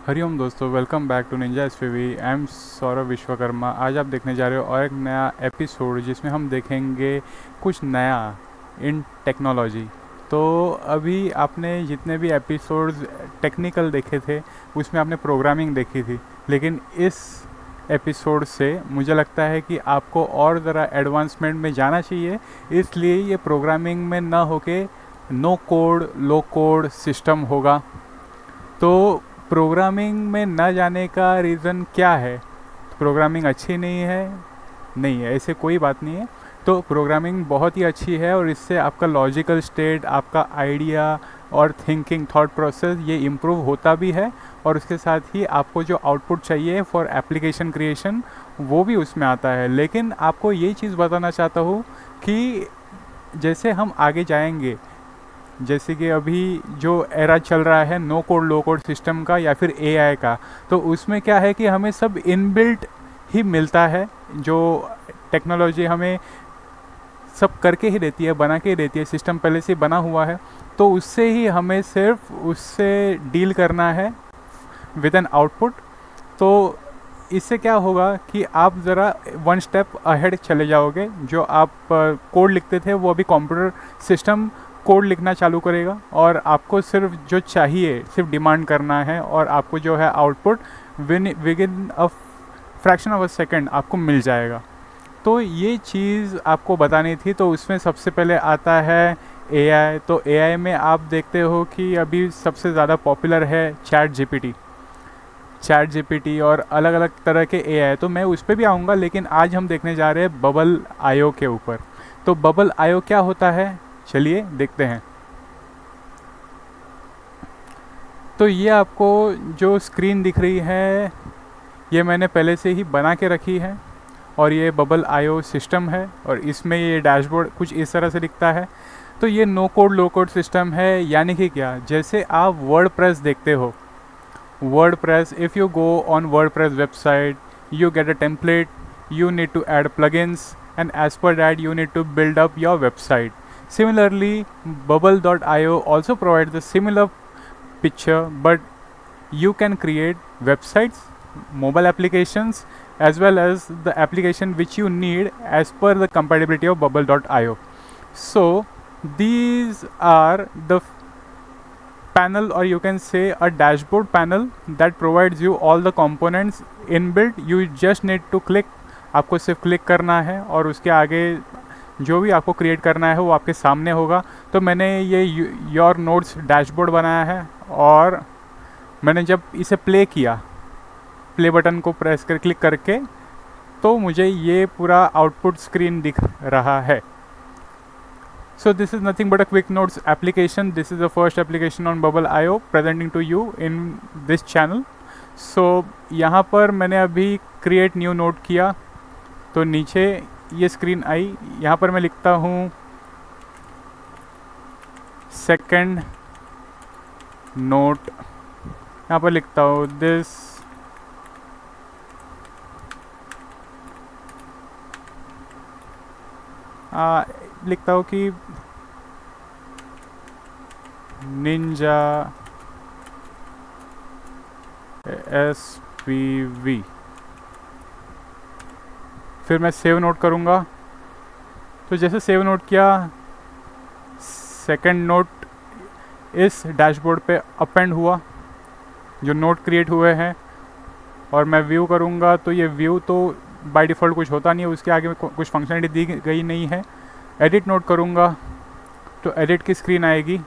हरिओम दोस्तों, welcome back to ninja SPV. I am Saurabh Vishwakarma. आज आप देखने जा रहे हो और एक नया एपिसोड जिसमें हम देखेंगे कुछ नया इन टेक्नोलॉजी। तो अभी आपने जितने भी एपिसोड्स टेक्निकल देखे थे उसमें आपने प्रोग्रामिंग देखी थी, लेकिन इस एपिसोड से मुझे लगता है कि आपको और ज़रा एडवांसमेंट में जाना चाहिए। इसलिए ये प्रोग्रामिंग में ना होके नो कोड लो कोड सिस्टम होगा। तो प्रोग्रामिंग में न जाने का रीज़न क्या है? प्रोग्रामिंग अच्छी नहीं है? नहीं है, ऐसे कोई बात नहीं है। तो प्रोग्रामिंग बहुत ही अच्छी है और इससे आपका लॉजिकल स्टेट, आपका आइडिया और थिंकिंग थॉट प्रोसेस ये इम्प्रूव होता भी है। और उसके साथ ही आपको जो आउटपुट चाहिए फॉर एप्लीकेशन क्रिएशन वो भी उसमें आता है। लेकिन आपको ये चीज़ बताना चाहता हूँ कि जैसे हम आगे जाएंगे, जैसे कि अभी जो एरा चल रहा है नो कोड लो कोड सिस्टम का या फिर एआई का, तो उसमें क्या है कि हमें सब इनबिल्ट ही मिलता है। जो टेक्नोलॉजी हमें सब करके ही देती है, बना के ही देती है, सिस्टम पहले से बना हुआ है। तो उससे ही हमें सिर्फ उससे डील करना है विद एन आउटपुट। तो इससे क्या होगा कि आप ज़रा वन स्टेप अहेड चले जाओगे। जो आप कोड लिखते थे वो अभी कंप्यूटर सिस्टम कोड लिखना चालू करेगा और आपको सिर्फ जो चाहिए सिर्फ डिमांड करना है और आपको जो है output with a fraction of a second आपको मिल जाएगा। तो ये चीज़ आपको बतानी थी। तो उसमें सबसे पहले आता है एआई। तो एआई में आप देखते हो कि अभी सबसे ज़्यादा पॉपुलर है चैट जीपीटी और अलग अलग तरह के एआई। तो मैं उस पर भी आऊँगा, लेकिन आज हम देखने जा रहे हैं बबल आयो के ऊपर। तो बबल आयो क्या होता है, चलिए देखते हैं। तो ये आपको जो स्क्रीन दिख रही है ये मैंने पहले से ही बना के रखी है और ये बबल आयो सिस्टम है और इसमें ये डैशबोर्ड कुछ इस तरह से दिखता है। तो ये नो कोड लो कोड सिस्टम है, यानी कि क्या, जैसे आप वर्ड प्रेस देखते हो, word press, if you go on word press website you get a template, you need to add plugins, and as per that you need to build up your website. Similarly, bubble.io also provides the similar picture, but you can create websites, mobile applications, as well as the application which you need as per the compatibility of bubble.io. So these are the panel, or you can say a dashboard panel that provides you all the components inbuilt. You just need to click, आपको सिर्फ click करना है और उसके आगे जो भी आपको क्रिएट करना है वो आपके सामने होगा। तो मैंने ये योर नोट्स डैशबोर्ड बनाया है और मैंने जब इसे प्ले किया, प्ले बटन को प्रेस कर क्लिक करके, तो मुझे ये पूरा आउटपुट स्क्रीन दिख रहा है। So this is nothing but a quick notes application. This is the first application on Bubble.io presenting to you in this channel. So यहाँ पर मैंने अभी create new note किया, तो नीचे ये स्क्रीन आई। यहाँ पर मैं लिखता हूँ सेकेंड नोट, यहाँ पर लिखता हूँ दिस लिखता हूँ कि निंजा एसपीवी। फिर मैं सेव नोट करूँगा। तो जैसे सेव नोट किया, सेकंड नोट इस डैशबोर्ड पे अपेंड हुआ, जो नोट क्रिएट हुए हैं। और मैं व्यू करूँगा तो ये व्यू तो बाय डिफ़ॉल्ट कुछ होता नहीं है, उसके आगे कुछ फंक्शनलिटी दी गई नहीं है। एडिट नोट करूँगा तो एडिट की स्क्रीन आएगी।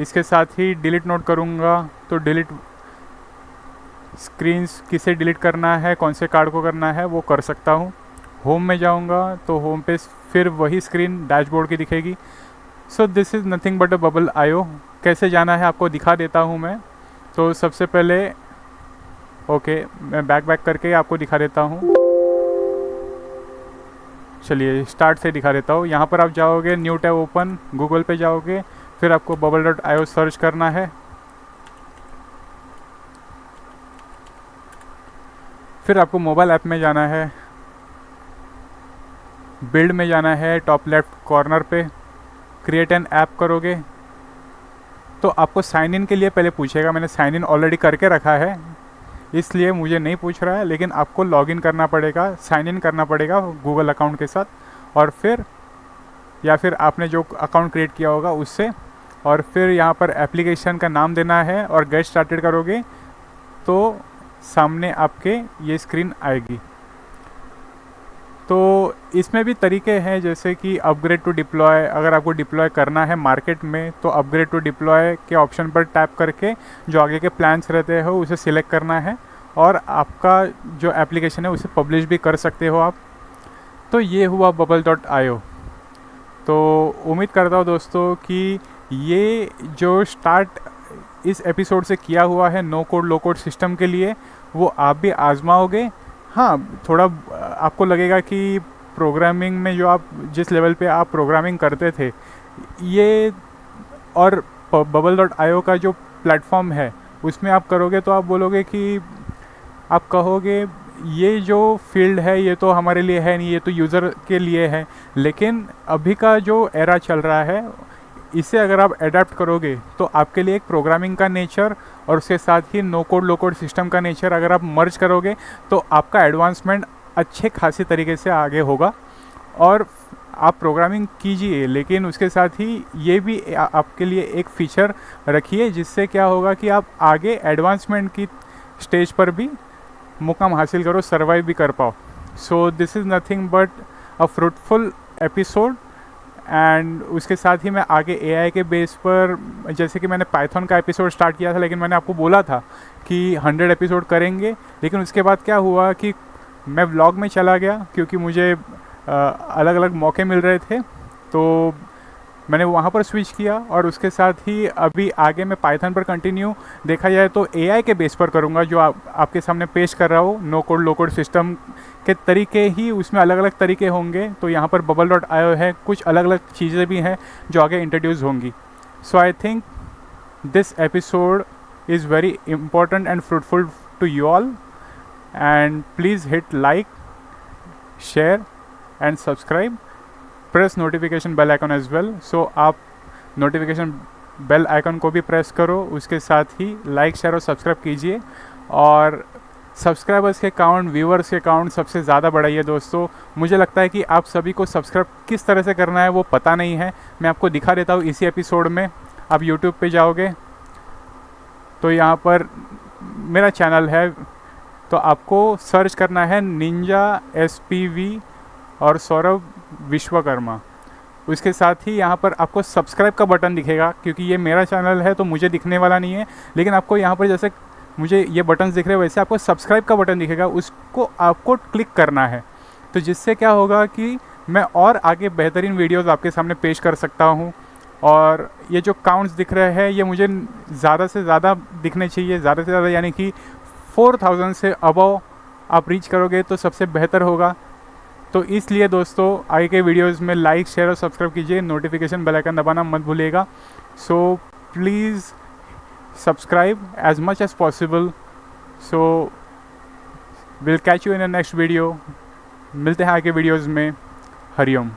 इसके साथ ही डिलीट नोट करूँगा तो डिलीट स्क्रीन्स, किसे डिलीट करना है, कौन से कार्ड को करना है वो कर सकता हूँ। होम में जाऊँगा तो होम पे फिर वही स्क्रीन डैशबोर्ड की दिखेगी। So this is nothing but a bubble आयो। कैसे जाना है आपको दिखा देता हूँ मैं। तो सबसे पहले मैं बैक करके आपको दिखा देता हूँ। चलिए स्टार्ट से दिखा देता हूँ। यहाँ पर आप जाओगे, न्यू टैब ओपन, गूगल पे जाओगे, फिर आपको bubble.io सर्च करना है। फिर आपको मोबाइल ऐप में जाना है, बिल्ड में जाना है, टॉप लेफ्ट कॉर्नर पे क्रिएट एन ऐप करोगे। तो आपको साइन इन के लिए पहले पूछेगा। मैंने साइन इन ऑलरेडी करके रखा है इसलिए मुझे नहीं पूछ रहा है, लेकिन आपको लॉगिन करना पड़ेगा, साइन इन करना पड़ेगा गूगल अकाउंट के साथ, और फिर या फिर आपने जो अकाउंट क्रिएट किया होगा उससे, और फिर यहाँ पर एप्लीकेशन का नाम देना है और गेट स्टार्टेड करोगे तो सामने आपके ये स्क्रीन आएगी। तो इसमें भी तरीके हैं, जैसे कि अपग्रेड टू डिप्लॉय। अगर आपको डिप्लॉय करना है मार्केट में तो अपग्रेड टू डिप्लॉय के ऑप्शन पर टैप करके जो आगे के प्लान्स रहते हो उसे सिलेक्ट करना है और आपका जो एप्लीकेशन है उसे पब्लिश भी कर सकते हो आप। तो ये हुआ bubble.io। तो उम्मीद करता हूँ दोस्तों कि ये जो स्टार्ट इस एपिसोड से किया हुआ है नो कोड लो कोड सिस्टम के लिए, वो आप भी आजमाओगे। हाँ, थोड़ा आपको लगेगा कि प्रोग्रामिंग में जो आप जिस लेवल पे आप प्रोग्रामिंग करते थे, ये और bubble.io का जो प्लेटफॉर्म है उसमें आप करोगे तो आप बोलोगे कि आप कहोगे ये जो फील्ड है ये तो हमारे लिए है नहीं, ये तो यूज़र के लिए है। लेकिन अभी का जो एरा चल रहा है इसे अगर आप अडेप्ट करोगे तो आपके लिए एक प्रोग्रामिंग का नेचर और उसके साथ ही नो कोड लो कोड सिस्टम का नेचर अगर आप मर्ज करोगे तो आपका एडवांसमेंट अच्छे खासी तरीके से आगे होगा। और आप प्रोग्रामिंग कीजिए, लेकिन उसके साथ ही ये भी आपके लिए एक फ़ीचर रखिए जिससे क्या होगा कि आप आगे एडवांसमेंट की स्टेज पर भी मुकाम हासिल करो, सर्वाइव भी कर पाओ। So this is nothing but a fruitful episode. And उसके साथ ही मैं आगे एआई के बेस पर, जैसे कि मैंने पाइथन का एपिसोड स्टार्ट किया था, लेकिन मैंने आपको बोला था कि 100 एपिसोड करेंगे, लेकिन उसके बाद क्या हुआ कि मैं व्लॉग में चला गया क्योंकि मुझे अलग अलग मौके मिल रहे थे, तो मैंने वहाँ पर स्विच किया। और उसके साथ ही अभी आगे मैं पाइथन पर कंटिन्यू देखा जाए तो एआई के बेस पर करूँगा, जो आपके सामने पेश कर रहा हूँ नो कोड लो कोड सिस्टम के तरीके ही, उसमें अलग अलग तरीके होंगे। तो यहाँ पर bubble.io है, कुछ अलग अलग चीज़ें भी हैं जो आगे इंट्रोड्यूस होंगी। So I think this episode is very important and fruitful to you all, and please hit like, share and subscribe, press notification bell icon as well. So आप नोटिफिकेशन बेल आइकन को भी press करो, उसके साथ ही like share और subscribe कीजिए। और subscribers के काउंट, व्यूअर्स के काउंट सबसे ज़्यादा बढ़ाइए दोस्तों। मुझे लगता है कि आप सभी को सब्सक्राइब किस तरह से करना है वो पता नहीं है, मैं आपको दिखा देता हूँ इसी एपिसोड में। आप यूट्यूब पे जाओगे तो यहाँ पर मेरा चैनल है, तो आपको सर्च करना है निंजा SPV और सौरभ विश्वकर्मा। उसके साथ ही यहाँ पर आपको सब्सक्राइब का बटन दिखेगा, क्योंकि ये मेरा चैनल है तो मुझे दिखने वाला नहीं है, लेकिन आपको यहाँ पर जैसे मुझे ये बटन दिख रहे हैं वैसे आपको सब्सक्राइब का बटन दिखेगा, उसको आपको क्लिक करना है। तो जिससे क्या होगा कि मैं और आगे बेहतरीन वीडियोस आपके सामने पेश कर सकता हूँ। और ये जो काउंट्स दिख रहे हैं ये मुझे ज़्यादा से ज़्यादा दिखने चाहिए, ज़्यादा से ज़्यादा, यानी कि 4000 से अबव आप रीच करोगे तो सबसे बेहतर होगा। तो इसलिए दोस्तों आगे के वीडियोस में लाइक शेयर और सब्सक्राइब कीजिए, नोटिफिकेशन बेल आइकन दबाना मत भूलिएगा। So please subscribe as much as possible. So we'll catch you in the next video. मिलते हैं आगे वीडियोस में। हरिओम।